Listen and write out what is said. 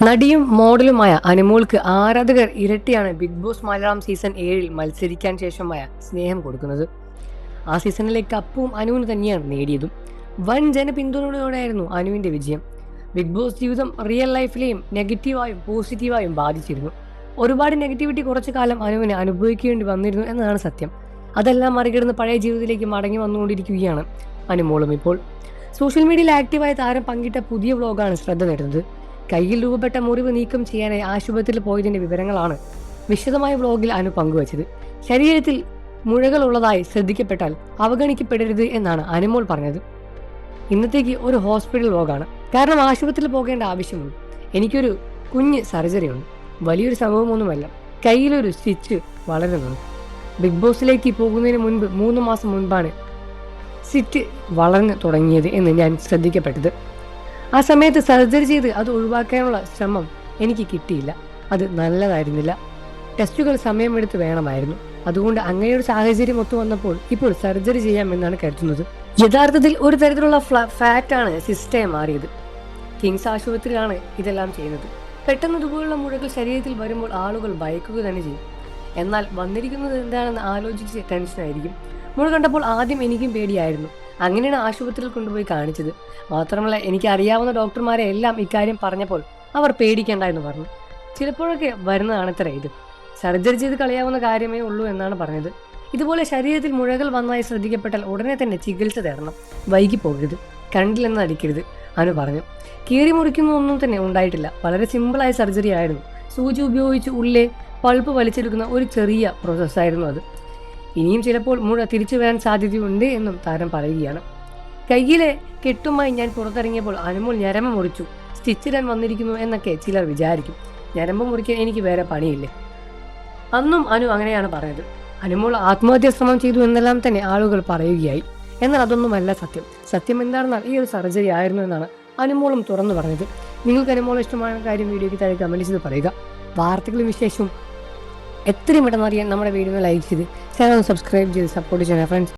നടിയും മോഡലുമായ അനുമോൾക്ക് ആരാധകർ ഇരട്ടിയാണ് ബിഗ് ബോസ് മലയാളം സീസൺ 7 മത്സരിക്കാൻ ശേഷമായ സ്നേഹം കൊടുക്കുന്നത്. ആ സീസണിലെ കപ്പും അനുവിന് തന്നെയാണ് നേടിയതും. വൻ ജനപിന്തുണയോടെയായിരുന്നു അനുവിന്റെ വിജയം. ബിഗ് ബോസ് ജീവിതം റിയൽ ലൈഫിലെയും നെഗറ്റീവായും പോസിറ്റീവായും ബാധിച്ചിരുന്നു. ഒരുപാട് നെഗറ്റിവിറ്റി കുറച്ചു കാലം അനുവിന് അനുഭവിക്കേണ്ടി വന്നിരുന്നു എന്നതാണ് സത്യം. അതെല്ലാം മറികടന്ന് പഴയ ജീവിതത്തിലേക്ക് മടങ്ങി വന്നുകൊണ്ടിരിക്കുകയാണ് അനുമോളും ഇപ്പോൾ. സോഷ്യൽ മീഡിയയിൽ ആക്റ്റീവായ താരം പങ്കിട്ട പുതിയ വ്ലോഗാണ് ശ്രദ്ധ നേടുന്നത്. കയ്യിൽ രൂപപ്പെട്ട മുറിവ് നീക്കം ചെയ്യാനായി ആശുപത്രിയിൽ പോയതിന്റെ വിവരങ്ങളാണ് വിശദമായ വ്ലോഗിൽ അനു പങ്കുവച്ചത്. ശരീരത്തിൽ മുഴകൾ ഉള്ളതായി ശ്രദ്ധിക്കപ്പെട്ടാൽ അവഗണിക്കപ്പെടരുത് എന്നാണ് അനുമോൾ പറഞ്ഞത്. ഇന്നത്തേക്ക് ഒരു ഹോസ്പിറ്റൽ വ്ലോഗാണ്, കാരണം ആശുപത്രിയിൽ പോകേണ്ട ആവശ്യമുണ്ട്. എനിക്കൊരു കുഞ്ഞ് സർജറി ഉണ്ട്, വലിയൊരു സംഭവമൊന്നുമല്ല. കയ്യിലൊരു സ്റ്റിച്ച് വളരുന്നുണ്ട്. ബിഗ് ബോസിലേക്ക് പോകുന്നതിന് മുൻപ് 3 മാസം മുൻപാണ് സ്റ്റിച്ച് വളർന്നു തുടങ്ങിയത് എന്ന് ഞാൻ ശ്രദ്ധിക്കപ്പെട്ടത്. ആ സമയത്ത് സർജറി ചെയ്ത് അത് ഒഴിവാക്കാനുള്ള ശ്രമം എനിക്ക് കിട്ടിയില്ല. അത് നല്ലതായിരുന്നില്ല. ടെസ്റ്റുകൾ സമയമെടുത്ത് വേണമായിരുന്നു. അതുകൊണ്ട് അങ്ങനെയൊരു സാഹചര്യം ഒത്തു വന്നപ്പോൾ ഇപ്പോൾ സർജറി ചെയ്യാമെന്നാണ് കരുതുന്നത്. യഥാർത്ഥത്തിൽ ഒരു തരത്തിലുള്ള ഫാറ്റാണ് സിസ്റ്റായി മാറിയത്. കിങ്സ് ആശുപത്രിയിലാണ് ഇതെല്ലാം ചെയ്യുന്നത്. പെട്ടെന്ന് ഇതുപോലുള്ള മുഴകൾ ശരീരത്തിൽ വരുമ്പോൾ ആളുകൾ ഭയക്കുക തന്നെ ചെയ്യും. എന്നാൽ വന്നിരിക്കുന്നത് എന്താണെന്ന് ആലോചിച്ച് ടെൻഷനായിരിക്കും. മുഴ കണ്ടപ്പോൾ ആദ്യം എനിക്കും പേടിയായിരുന്നു. അങ്ങനെയാണ് ആശുപത്രിയിൽ കൊണ്ടുപോയി കാണിച്ചത്. മാത്രമല്ല, എനിക്ക് അറിയാവുന്ന ഡോക്ടർമാരെ എല്ലാം ഇക്കാര്യം പറഞ്ഞപ്പോൾ അവർ പേടിക്കേണ്ട എന്ന് പറഞ്ഞു. ചിലപ്പോഴൊക്കെ വരുന്നതാണത്ര ഇത്. സർജറി ചെയ്ത് കളയാവുന്ന കാര്യമേ ഉള്ളൂ എന്നാണ് പറഞ്ഞത്. ഇതുപോലെ ശരീരത്തിൽ മുഴകൾ വന്നായി ശ്രദ്ധിക്കപ്പെട്ടാൽ ഉടനെ തന്നെ ചികിത്സ തേടണം. വൈകി പോകരുത്, കണ്ടില്ലെന്ന് അടിക്കരുത് അനു പറഞ്ഞു. കീറി മുറിക്കുന്നൊന്നും തന്നെ ഉണ്ടായിട്ടില്ല. വളരെ സിമ്പിളായ സർജറി ആയിരുന്നു. സൂചി ഉപയോഗിച്ച് ഉള്ളിലെ പൾപ്പ് വലിച്ചെടുക്കുന്ന ഒരു ചെറിയ പ്രോസസ്സായിരുന്നു അത്. ഇനിയും ചിലപ്പോൾ മുഴ തിരിച്ചു വരാൻ സാധ്യതയുണ്ട് എന്നും താരം പറയുകയാണ്. കയ്യിലെ കെട്ടുമായി ഞാൻ പുറത്തിറങ്ങിയപ്പോൾ അനുമോൾ ഞരമ്പ് മുറിച്ചു, സ്റ്റിച്ചിടാൻ വന്നിരിക്കുന്നു എന്നൊക്കെ ചിലർ വിചാരിക്കും. ഞരമ്പ് മുറിക്കാൻ എനിക്ക് വേറെ പണിയില്ലേ? അന്നും അനു അങ്ങനെയാണ് പറഞ്ഞത്. അനുമോൾ ആത്മഹത്യാ ശ്രമം ചെയ്തു എന്നെല്ലാം തന്നെ ആളുകൾ പറയുകയായി. എന്നാൽ അതൊന്നുമല്ല സത്യം. സത്യം എന്താണെന്നാൽ ഈ ഒരു സർജറി ആയിരുന്നു എന്നാണ് അനുമോളും തുറന്നു പറഞ്ഞത്. നിങ്ങൾക്ക് അനുമോൾ ഇഷ്ടമായ കാര്യം വീഡിയോയ്ക്ക് താഴെ കമന്റ് ചെയ്ത് പറയുക. വാർത്തകളും വിശേഷവും എത്രയും പെട്ടെന്ന് അറിയാൻ നമ്മുടെ വീഡിയോ ലൈക്ക് ചെയ്ത് ചാനൽ സബ്സ്ക്രൈബ് ചെയ്ത് സപ്പോർട്ട് ചെയ്യണം ഫ്രണ്ട്സ്.